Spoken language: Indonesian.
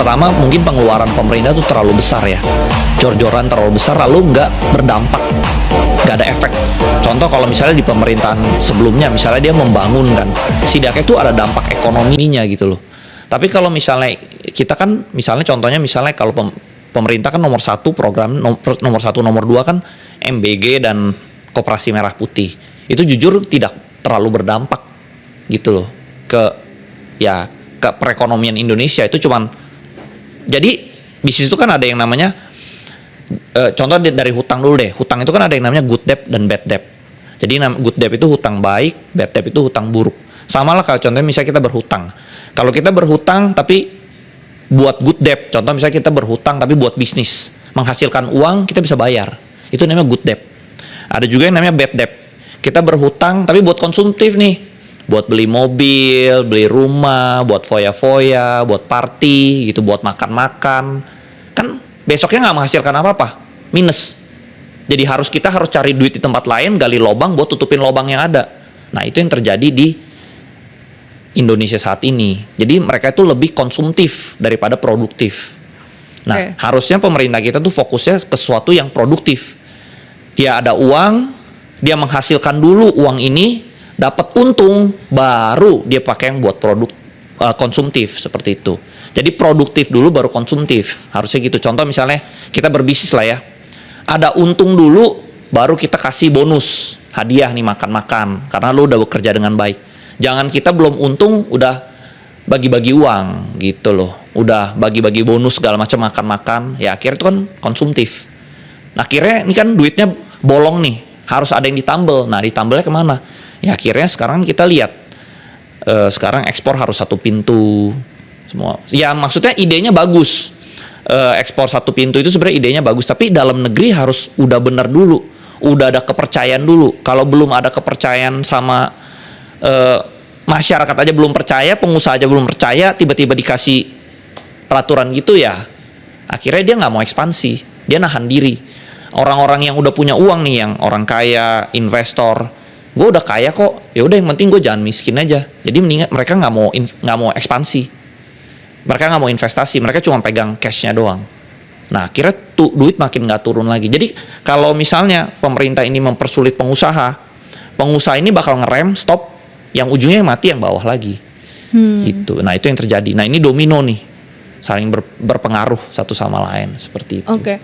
pertama mungkin pengeluaran pemerintah tuh terlalu besar ya, jor-joran terlalu besar, lalu nggak berdampak, nggak ada efek. Contoh kalau misalnya di pemerintahan sebelumnya, misalnya dia membangun kan, setidaknya itu ada dampak ekonominya gitu loh. Tapi kalau misalnya kita kan, misalnya contohnya misalnya kalau pemerintah kan nomor satu program, nomor satu nomor dua kan MBG dan Koperasi Merah Putih. Itu jujur tidak terlalu berdampak gitu loh ke perekonomian Indonesia. Itu cuman, jadi bisnis itu kan ada yang namanya contoh dari hutang dulu deh. Hutang itu kan ada yang namanya good debt dan bad debt. Jadi good debt itu hutang baik, bad debt itu hutang buruk. Sama lah kalau contohnya misalnya kita berhutang. Kalau kita berhutang tapi buat good debt, contoh misalnya kita berhutang tapi buat bisnis, menghasilkan uang, kita bisa bayar. Itu namanya good debt. Ada juga yang namanya bad debt. Kita berhutang tapi buat konsumtif nih. Buat beli mobil, beli rumah, buat foya-foya, buat party gitu, buat makan-makan. Kan besoknya nggak menghasilkan apa-apa, minus. Jadi kita harus cari duit di tempat lain, gali lubang buat tutupin lubang yang ada. Nah itu yang terjadi di Indonesia saat ini. Jadi mereka itu lebih konsumtif daripada produktif. Nah harusnya pemerintah kita tuh fokusnya ke sesuatu yang produktif. Dia ada uang, dia menghasilkan dulu uang ini, dapat untung, baru dia pakai yang buat produk konsumtif seperti itu. Jadi produktif dulu baru konsumtif, harusnya gitu. Contoh misalnya kita berbisnis lah ya, ada untung dulu baru kita kasih bonus, hadiah nih, makan-makan karena lu udah bekerja dengan baik. Jangan kita belum untung udah bagi-bagi uang gitu loh, udah bagi-bagi bonus segala macam, makan-makan, ya akhirnya itu kan konsumtif. Nah, akhirnya ini kan duitnya bolong nih, harus ada yang ditambel. Nah ditambelnya kemana? Ya akhirnya sekarang kita lihat, sekarang ekspor harus satu pintu semua. Ya maksudnya idenya bagus, ekspor satu pintu itu sebenarnya idenya bagus, tapi dalam negeri harus udah bener dulu, udah ada kepercayaan dulu. Kalau belum ada kepercayaan sama masyarakat aja belum percaya, pengusaha aja belum percaya, tiba-tiba dikasih peraturan gitu ya, akhirnya dia nggak mau ekspansi, dia nahan diri. Orang-orang yang udah punya uang nih, yang orang kaya, investor, gue udah kaya kok, ya udah yang penting gue jangan miskin aja. Jadi mendingan mereka nggak mau ekspansi, mereka nggak mau investasi, mereka cuma pegang cashnya doang. Nah akhirnya duit makin nggak turun lagi. Jadi kalau misalnya pemerintah ini mempersulit pengusaha ini bakal ngerem, stop, yang ujungnya yang mati yang bawah lagi. Gitu. Nah itu yang terjadi. Nah ini domino nih, saling berpengaruh satu sama lain seperti itu. Oke.